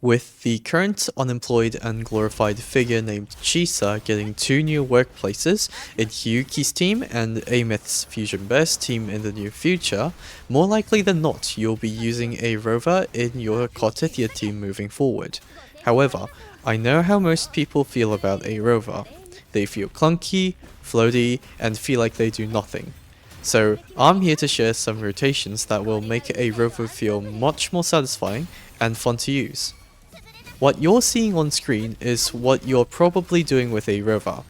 With the current unemployed and glorified figure named Chisa getting 2 new workplaces in Hyuki's team and Ameth's Fusion Burst team in the near future, more likely than not you'll be using ARover in your Cartethyia team moving forward. However, I know how most people feel about ARover. They feel clunky, floaty, and feel like they do nothing. So I'm here to share some rotations that will make ARover feel much more satisfying and fun to use. What you're seeing on screen is what you're probably doing with ARover.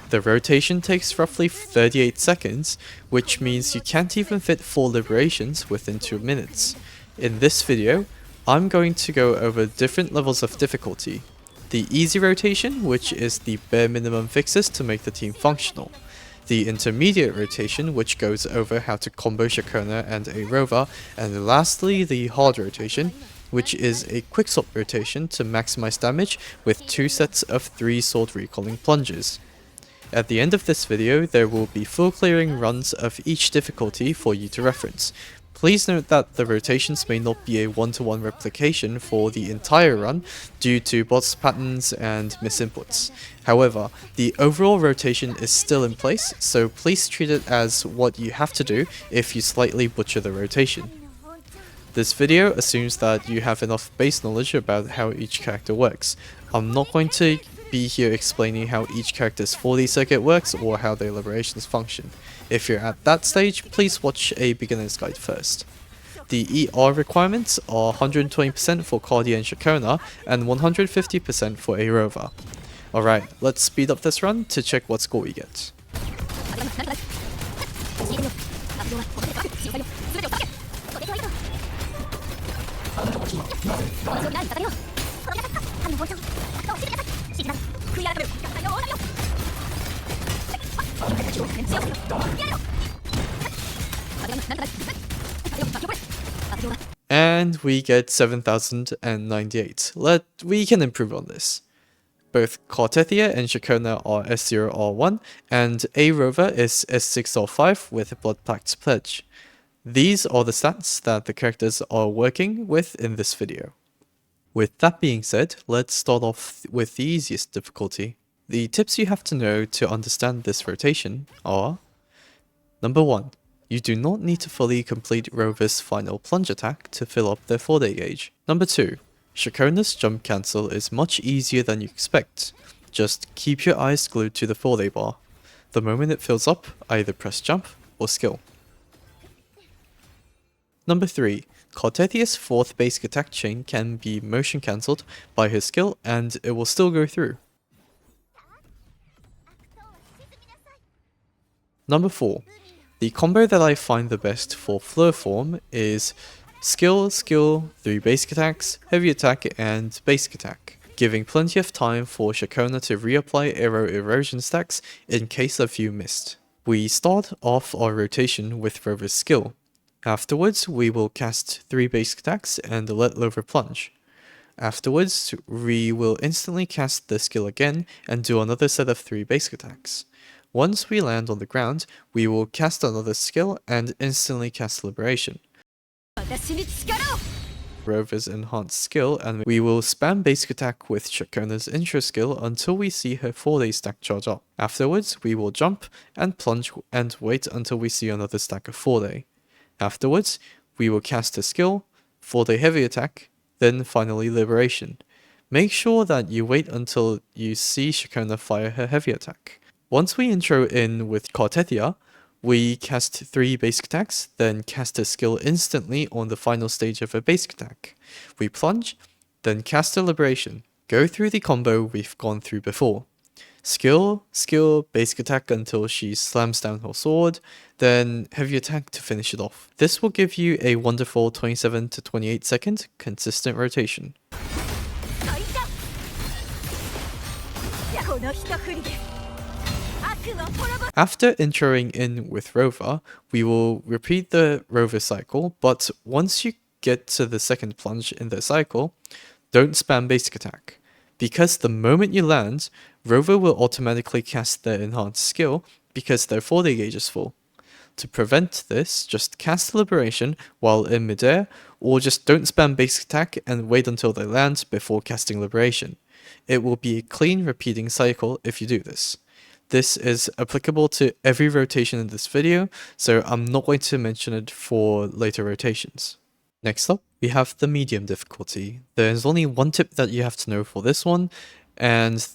The rotation takes roughly 38 seconds, which means you can't even fit 4 liberations within 2 minutes. In this video, I'm going to go over different levels of difficulty. The easy rotation, which is the bare minimum fixes to make the team functional. The intermediate rotation, which goes over how to combo Shakona and ARover, and lastly the hard rotation, which is a quickswap rotation to maximize damage with 2 sets of 3 sword recalling plunges. At the end of this video, there will be full clearing runs of each difficulty for you to reference. Please note that the rotations may not be a one-to-one replication for the entire run due to bots patterns and misinputs. However, the overall rotation is still in place, so please treat it as what you have to do if you slightly butcher the rotation. This video assumes that you have enough base knowledge about how each character works. I'm not going to be here explaining how each character's 4D circuit works or how their liberations function. If you're at that stage, please watch a beginner's guide first. The ER requirements are 120% for Cartethyia and Shakona and 150% for ARover. Alright, let's speed up this run to check what score we get. And we get 7098. We can improve on this. Both Cartethyia and Shakona are S0R1 and ARover is S6R5 with Blood Pact Pledge. These are the stats that the characters are working with in this video. With that being said, let's start off with the easiest difficulty. The tips you have to know to understand this rotation are: Number 1. You do not need to fully complete Rover's final plunge attack to fill up their 4-day gauge. Number 2. Shakona's jump cancel is much easier than you expect. Just keep your eyes glued to the 4-day bar. The moment it fills up, either press jump or skill. Number 3. Cartethia's 4th basic attack chain can be motion cancelled by her skill and it will still go through. Number 4. The combo that I find the best for Fleur form is skill, 3 basic attacks, heavy attack and basic attack, giving plenty of time for Shakona to reapply Aero erosion stacks in case a few missed. We start off our rotation with Rover's skill. Afterwards, we will cast 3 basic attacks and let Rover plunge. Afterwards, we will instantly cast the skill again and do another set of 3 basic attacks. Once we land on the ground, we will cast another skill and instantly cast Liberation. Rover's enhanced skill, and we will spam basic attack with Shakona's intro skill until we see her 4-day stack charge up. Afterwards, we will jump and plunge and wait until we see another stack of 4-day. Afterwards, we will cast a skill, 4-day heavy attack, then finally Liberation. Make sure that you wait until you see Shakona fire her heavy attack. Once we intro in with Cartethyia, we cast 3 basic attacks, then cast a skill instantly on the final stage of a basic attack. We plunge, then cast a Liberation. Go through the combo we've gone through before. Skill, basic attack until she slams down her sword, then heavy attack to finish it off. This will give you a wonderful 27 to 28 second consistent rotation. After introing in with Rover, we will repeat the Rover cycle, but once you get to the second plunge in the cycle, don't spam basic attack. Because the moment you land, Rover will automatically cast their enhanced skill because their 4-day gauge is full. To prevent this, just cast Liberation while in midair, or just don't spam basic attack and wait until they land before casting Liberation. It will be a clean repeating cycle if you do this. This is applicable to every rotation in this video, so I'm not going to mention it for later rotations. Next up, we have the medium difficulty. There's only one tip that you have to know for this one, and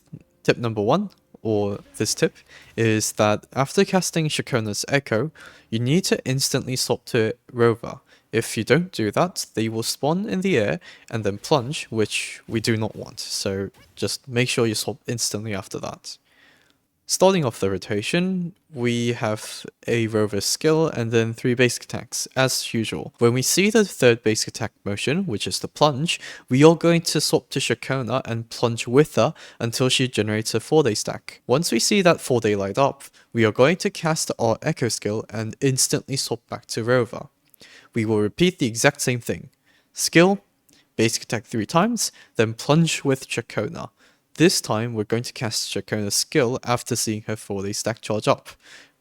tip number 1, or this tip, is that after casting Shakona's Echo, you need to instantly swap to Rover. If you don't do that, they will spawn in the air and then plunge, which we do not want, so just make sure you swap instantly after that. Starting off the rotation, we have ARover skill and then 3 basic attacks, as usual. When we see the 3rd basic attack motion, which is the plunge, we are going to swap to Shakona and plunge with her until she generates a 4-day stack. Once we see that 4-day light up, we are going to cast our Echo skill and instantly swap back to Rover. We will repeat the exact same thing. Skill, basic attack 3 times, then plunge with Shakona. This time, we're going to cast Shakona's skill after seeing her 4-day stack charge up.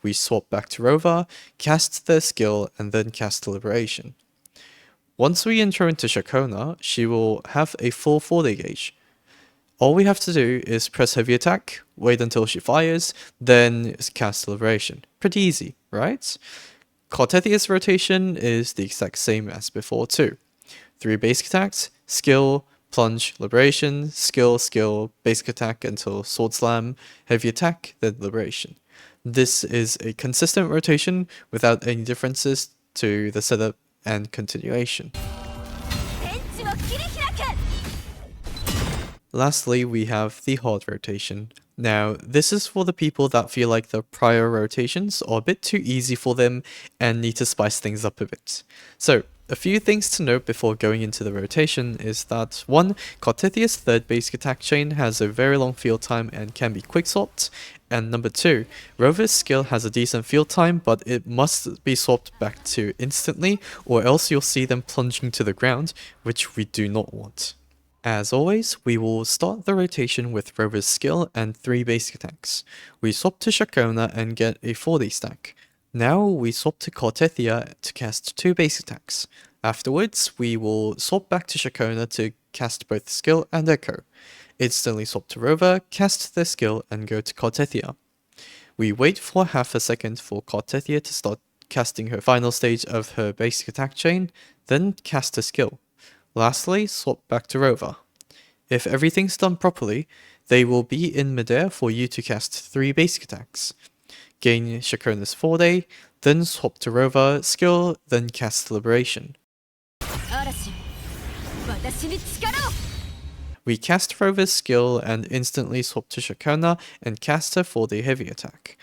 We swap back to Rover, cast their skill, and then cast Liberation. Once we intro into Shakona, she will have a full 4-day gauge. All we have to do is press heavy attack, wait until she fires, then cast Liberation. Pretty easy, right? Cartethia's rotation is the exact same as before too. 3 basic attacks, skill, plunge, Liberation, skill, skill, basic attack until sword slam, heavy attack, then Liberation. This is a consistent rotation without any differences to the setup and continuation. Lastly, we have the hard rotation. Now, this is for the people that feel like the prior rotations are a bit too easy for them and need to spice things up a bit. So, a few things to note before going into the rotation is that 1. Cartethia's 3rd basic attack chain has a very long field time and can be quick swapped, and number 2, Rover's skill has a decent field time but it must be swapped back to instantly or else you'll see them plunging to the ground, which we do not want. As always, we will start the rotation with Rover's skill and 3 basic attacks. We swap to Shakona and get a 4-day stack. Now we swap to Cartethyia to cast 2 basic attacks. Afterwards, we will swap back to Shakona to cast both skill and Echo. Instantly swap to Rover, cast their skill, and go to Cartethyia. We wait for half a second for Cartethyia to start casting her final stage of her basic attack chain, then cast a skill. Lastly, swap back to Rover. If everything's done properly, they will be in midair for you to cast 3 basic attacks. Gain Shakona's 4-day, then swap to Rover, skill, then cast Liberation. We cast Rover's skill and instantly swap to Shakona and cast her 4-day heavy attack.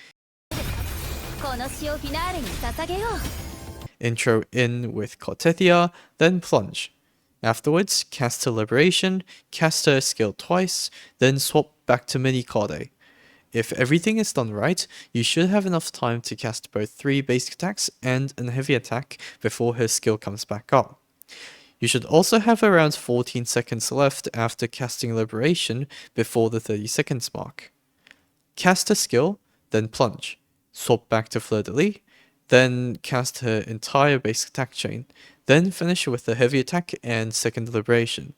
Intro in with Cartethyia, then plunge. Afterwards, cast her Liberation, cast her skill twice, then swap back to Mini Carde. If everything is done right, you should have enough time to cast both 3 basic attacks and a heavy attack before her skill comes back up. You should also have around 14 seconds left after casting Liberation before the 30 seconds mark. Cast a skill, then plunge. Swap back to Fleur-de-Lis, then cast her entire basic attack chain, then finish with the heavy attack and second Liberation.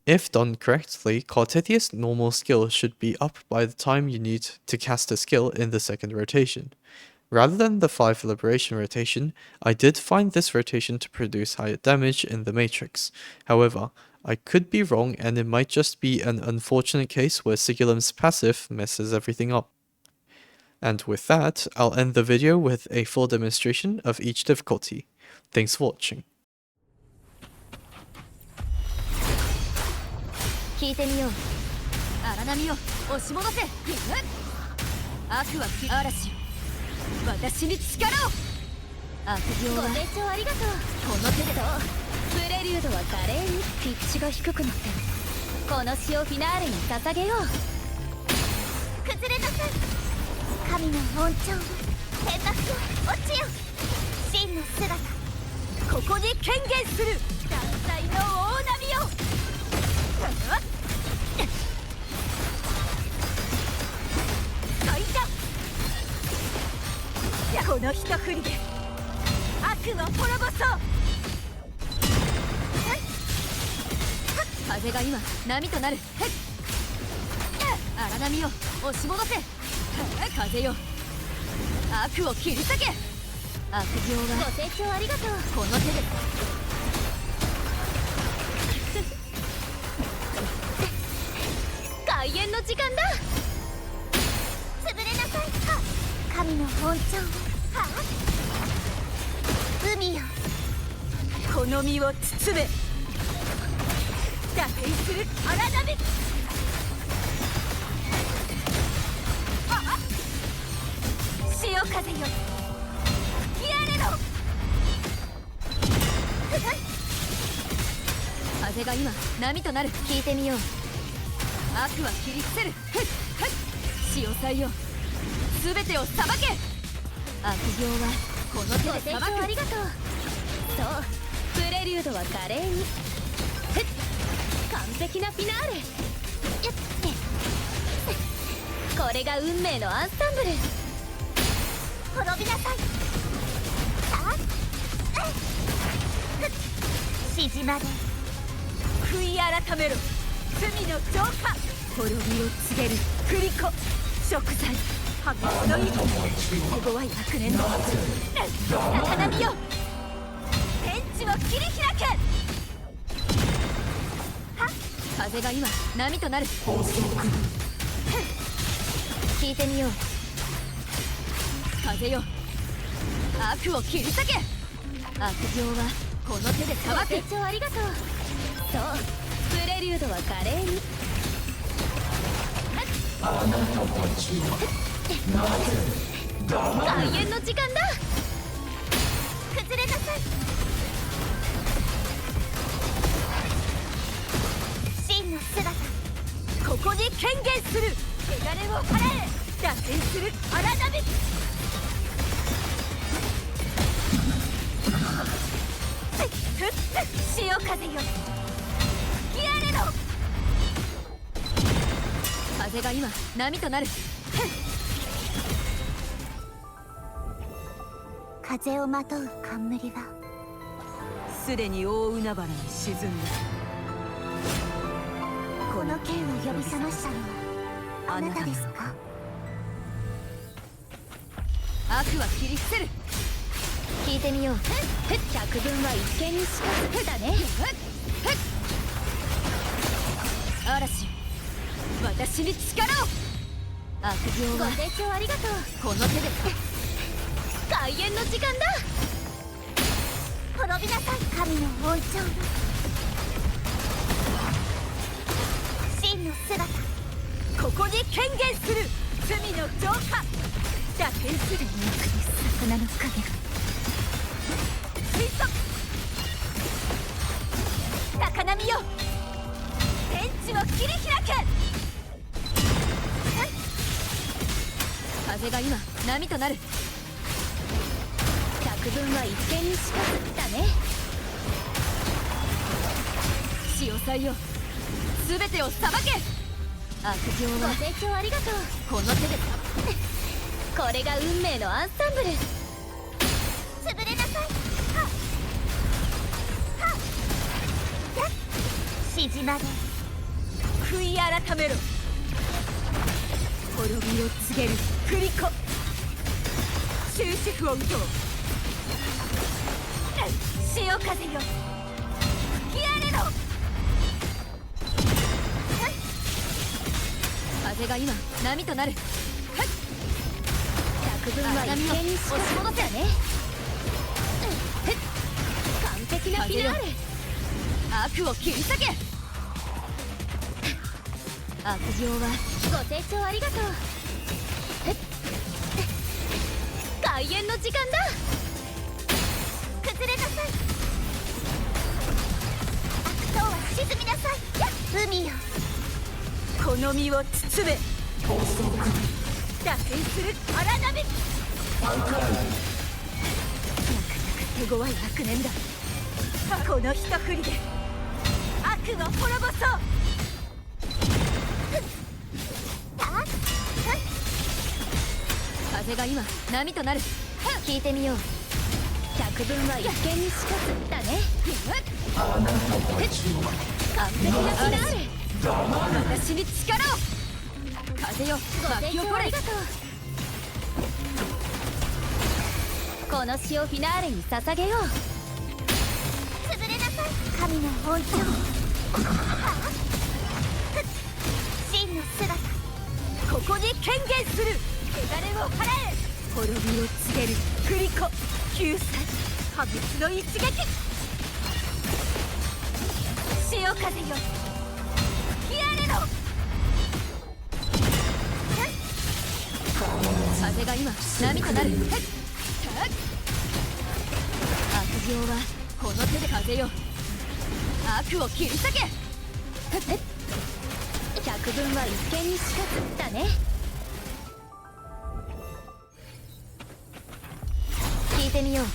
If done correctly, Cartethia's normal skill should be up by the time you need to cast a skill in the second rotation. Rather than the 5 Liberation rotation, I did find this rotation to produce higher damage in the Matrix. However, I could be wrong and it might just be an unfortunate case where Sigilum's passive messes everything up. And with that, I'll end the video with a full demonstration of each difficulty. Thanks for watching. 聞いてみよう荒波を押し戻せ悪は嵐よ私に力を悪行はご清聴ありがとうこの手でどうプレリュードは華麗にピッチが低くなってこの詩をフィナーレに捧げよう崩れなさい神の恩寵天幕よ落ちよ真の姿ここに権限する断罪の大波よの一振りで悪を滅ぼそう。風が今波となる。荒波を押し戻せ。風よ、悪を切り裂け。悪行はご清聴ありがとう。この手で開演の時間だ。潰れなさい。神の本庁。海よ、この身を包め。打点する荒波。潮風よ、吹き荒れろ。風が今波となる。聞いてみよう。悪は切り伏せる。潮祭よ、全てを裁け。悪行はこの手で裁く。ありがとう。そう、プレリュードは華麗に。完璧なフィナーレ。これが運命のアンサンブル。滅びなさい。静まれ。悔い改めろ、罪の浄化。滅びを告げる振り子。食材破滅の意。手強い悪念の高波よ、天地を切り開け。風が今波となる。聞いてみよう。風よ、悪を切り裂け。悪行はこの手で裁く。ご清聴ありがとう。そう、プレリュードは華麗に。開演の時間だ。崩れなさい。真の姿、ここに権限する。汚れを払え。打点する荒波。潮風よ、吹き荒れろ。風が今波となる。風をまとう冠はすでに大海原に沈んだ。この剣を呼び覚ましたのはあなたですか。悪は切り伏せる。聞いてみよう。百聞は一見にしかずだね。嵐、私に力を。悪行はご清聴ありがとう。この手で開演の時間だ。滅びなさい。神の恩寵の真の姿、ここに権限する。罪の浄化。打点する。魚の影が水素。高波よ、天地を切り開け。風が今波となる。百聞は一見にしかずだね。潮祭よ、全てを裁け。悪行はご清聴ありがとう。この手でこれが運命のアンサンブル。潰れなさい。静まれ。悔い改めろ。滅びを告げる振り子。終止符を打とう。潮風よ、吹き荒れろ。風が今波となる。百聞は一見にしかずだね。完璧なフィナーレ。悪を切り裂け。悪行はご清聴ありがとう。開演の時間だ。崩れなさい。悪党は沈みなさい。海よ、この身を包め。打点する荒波。なかなか手強い悪念だ。この一振りで悪を滅ぼそう。風が今波となる。聞いてみよう。百聞は一見にしかずだね。完璧なフィナーレ。私に力を。風よ巻き起これ。この詩をフィナーレに捧げよう。潰れなさい神の本性。真の姿ここに権限する。汚れを払え。滅びを告げるクリコ救済破滅の一撃。潮風よ吹き荒れろ。風が今波となる。悪行はこの手で。風よ悪を切り裂け。百聞は一見にしかずだね。聞いてみよう。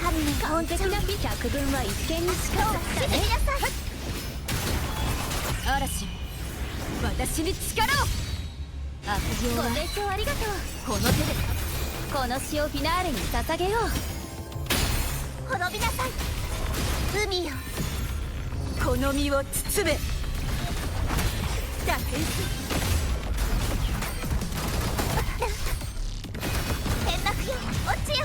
神の本的な美。百聞は一見にしかずだね。嵐私に力を。悪行はご清聴ありがとう。この手でこの詩をフィナーレに捧げよう。滅びなさい海よこの身を包め。ダフェンス天幕よ落ちよ。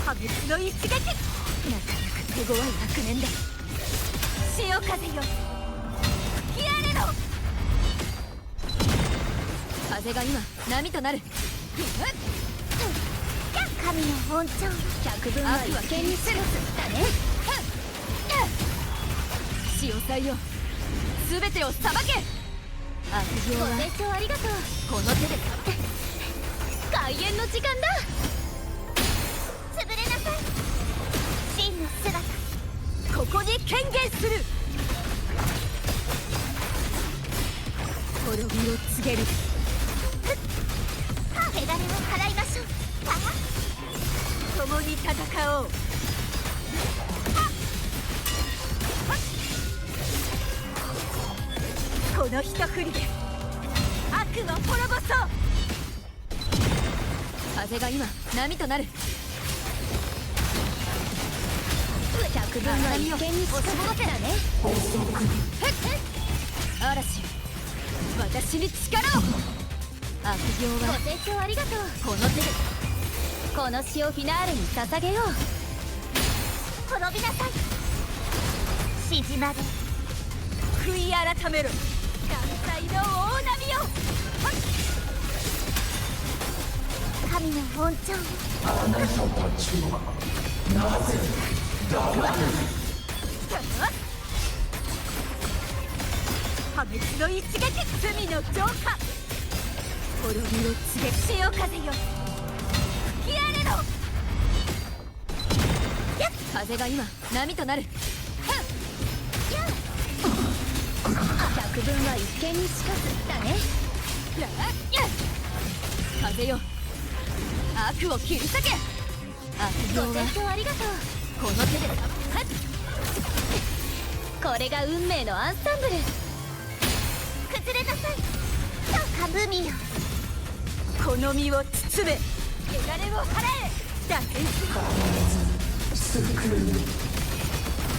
破滅の一撃。なかなか手強い悪念だ。潮風よ吹き荒れろ。風が今波となる。神の本庁。百聞は一見にしかずだね。潮祭よ全てを裁け。悪行はご清聴ありがとう。この手で開演の時間だ。潰れなさい真の姿ここに権限する。滅びを告げる。汚れを払いましょう。共に戦おう。この一振りで悪を滅ぼそう。風が今波となる。百聞は一見にしかずだね。嵐私に力を。悪行はご清聴ありがとう。この手でこの詩をフィナーレに捧げよう。滅びなさいしじまで悔い改めろ。艦隊の大波よ。神の本庁。あなたたちはなぜ黙る。破滅の一撃。罪の浄化滅びを告げ。潮風よ吹き荒れろ。風が今波となる。百聞は一見にしかずだね。風よ悪を切り裂け。悪行はご清聴ありがとう。この手でこれが運命のアンサンブル。崩れなさい海よこの身を包め。汚れを払え。ダフェンス救う。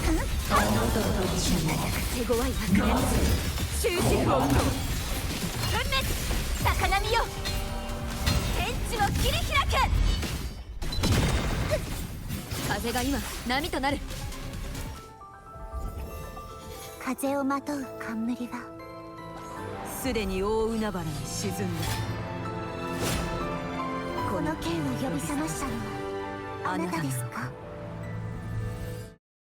あなたたちは手強い悪念。終止符を打とう。分裂高波よ天地を切り開け。風が今波となる。風をまとう冠はすでに大海原に沈んだ。この剣を呼び覚ましたのはあなたですか。